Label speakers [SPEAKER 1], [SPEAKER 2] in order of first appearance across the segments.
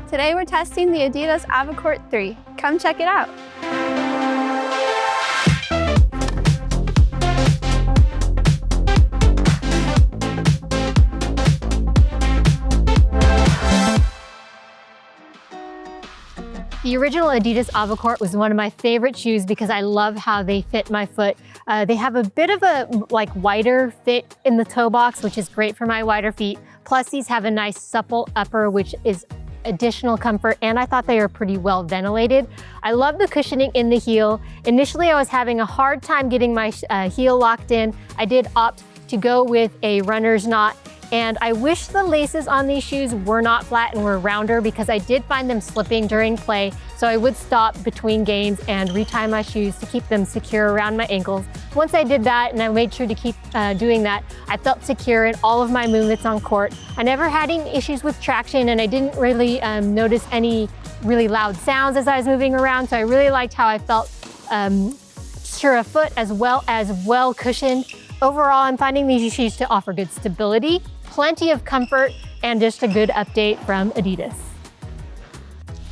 [SPEAKER 1] Today we're testing the adidas Avacourt 3. Come check it out.
[SPEAKER 2] The original adidas Avacourt was one of my favorite shoes because I love how they fit my foot. They have a bit of a wider fit in the toe box, which is great for my wider feet. Plus these have a nice supple upper, which is additional comfort, and I thought they were pretty well ventilated. I love the cushioning in the heel. Initially, I was having a hard time getting my heel locked in. I did opt to go with a runner's knot, and I wish the laces on these shoes were not flat and were rounder because I did find them slipping during play, so I would stop between games and retie my shoes to keep them secure around my ankles. Once I did that, and I made sure to keep doing that, I felt secure in all of my movements on court. I never had any issues with traction, and I didn't really notice any really loud sounds as I was moving around, so I really liked how I felt sure of foot as well cushioned. Overall, I'm finding these shoes to offer good stability, plenty of comfort, and just a good update from Adidas.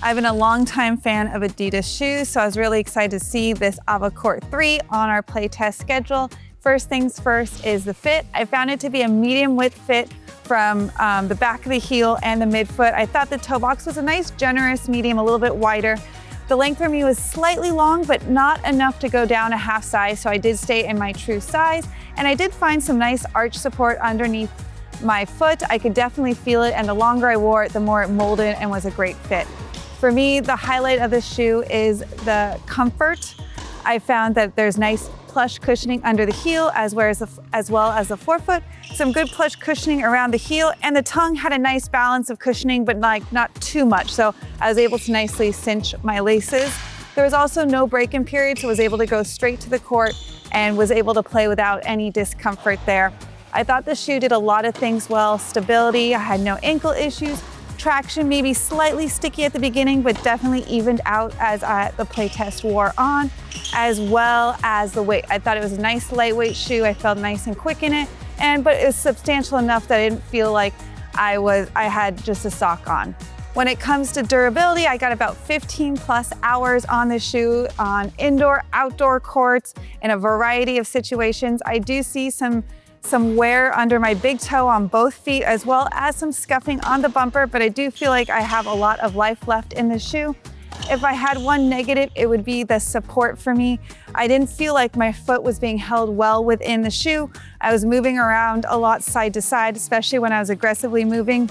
[SPEAKER 3] I've been a longtime fan of Adidas shoes, so I was really excited to see this Avacourt 3 on our playtest schedule. First things first is the fit. I found it to be a medium width fit from the back of the heel and the midfoot. I thought the toe box was a nice, generous medium, a little bit wider. The length for me was slightly long, but not enough to go down a half size, so I did stay in my true size. And I did find some nice arch support underneath my foot. I could definitely feel it, and the longer I wore it, the more it molded and was a great fit. For me, the highlight of this shoe is the comfort. I found that there's nice plush cushioning under the heel as well as the forefoot. Some good plush cushioning around the heel, and the tongue had a nice balance of cushioning, but not too much. So I was able to nicely cinch my laces. There was also no break-in period, so I was able to go straight to the court and was able to play without any discomfort there. I thought the shoe did a lot of things well. Stability, I had no ankle issues. Traction, maybe slightly sticky at the beginning, but definitely evened out as the playtest wore on, as well as the weight. I thought it was a nice lightweight shoe. I felt nice and quick in it, but it was substantial enough that I didn't feel like I had just a sock on. When it comes to durability, I got about 15 plus hours on the shoe on indoor, outdoor courts in a variety of situations. I do see some wear under my big toe on both feet, as well as some scuffing on the bumper, but I do feel like I have a lot of life left in the shoe. If I had one negative, it would be the support for me. I didn't feel like my foot was being held well within the shoe. I was moving around a lot side to side, especially when I was aggressively moving,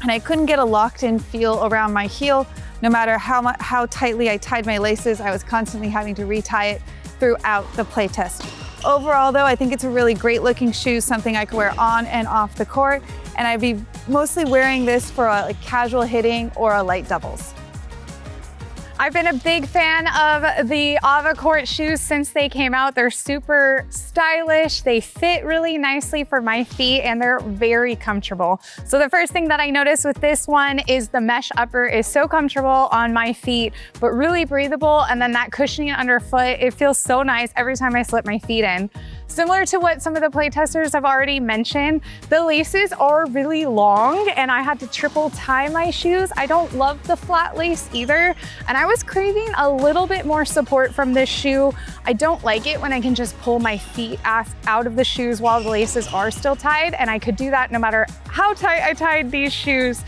[SPEAKER 3] and I couldn't get a locked in feel around my heel. No matter how tightly I tied my laces, I was constantly having to retie it throughout the playtest. Overall though, I think it's a really great looking shoe, something I could wear on and off the court, and I'd be mostly wearing this for a casual hitting or a light doubles.
[SPEAKER 4] I've been a big fan of the Avacourt shoes since they came out. They're super stylish, they fit really nicely for my feet, and they're very comfortable. So the first thing that I noticed with this one is the mesh upper is so comfortable on my feet, but really breathable, and then that cushioning underfoot, it feels so nice every time I slip my feet in. Similar to what some of the playtesters have already mentioned, the laces are really long, and I had to triple tie my shoes. I don't love the flat lace either, and I was craving a little bit more support from this shoe. I don't like it when I can just pull my feet out of the shoes while the laces are still tied, and I could do that no matter how tight I tied these shoes.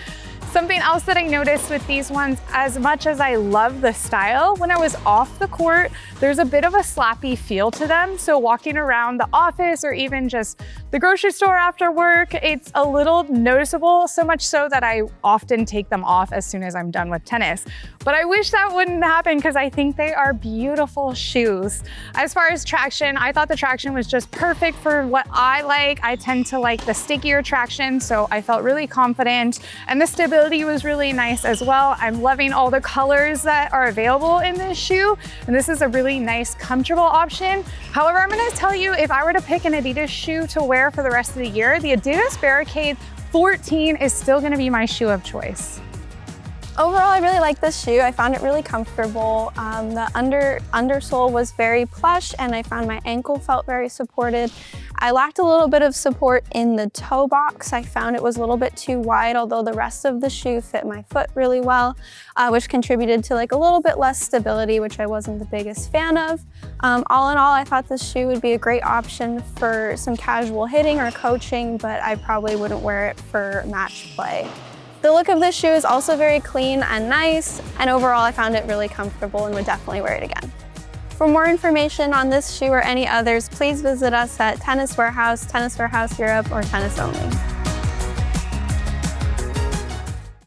[SPEAKER 4] Something else that I noticed with these ones, as much as I love the style, when I was off the court, there's a bit of a slappy feel to them. So walking around the office or even just the grocery store after work, it's a little noticeable, so much so that I often take them off as soon as I'm done with tennis. But I wish that wouldn't happen because I think they are beautiful shoes. As far as traction, I thought the traction was just perfect for what I like. I tend to like the stickier traction, so I felt really confident, and the stability was really nice as well. I'm loving all the colors that are available in this shoe, and this is a really nice, comfortable option. However, I'm gonna tell you, if I were to pick an Adidas shoe to wear for the rest of the year, the Adidas Barricade 14 is still gonna be my shoe of choice.
[SPEAKER 1] Overall, I really like this shoe. I found it really comfortable. The undersole was very plush, and I found my ankle felt very supported. I lacked a little bit of support in the toe box. I found it was a little bit too wide, although the rest of the shoe fit my foot really well, which contributed to like a little bit less stability, which I wasn't the biggest fan of. All in all, I thought this shoe would be a great option for some casual hitting or coaching, but I probably wouldn't wear it for match play. The look of this shoe is also very clean and nice, and overall I found it really comfortable and would definitely wear it again. For more information on this shoe or any others, please visit us at Tennis Warehouse, Tennis Warehouse Europe, or Tennis Only.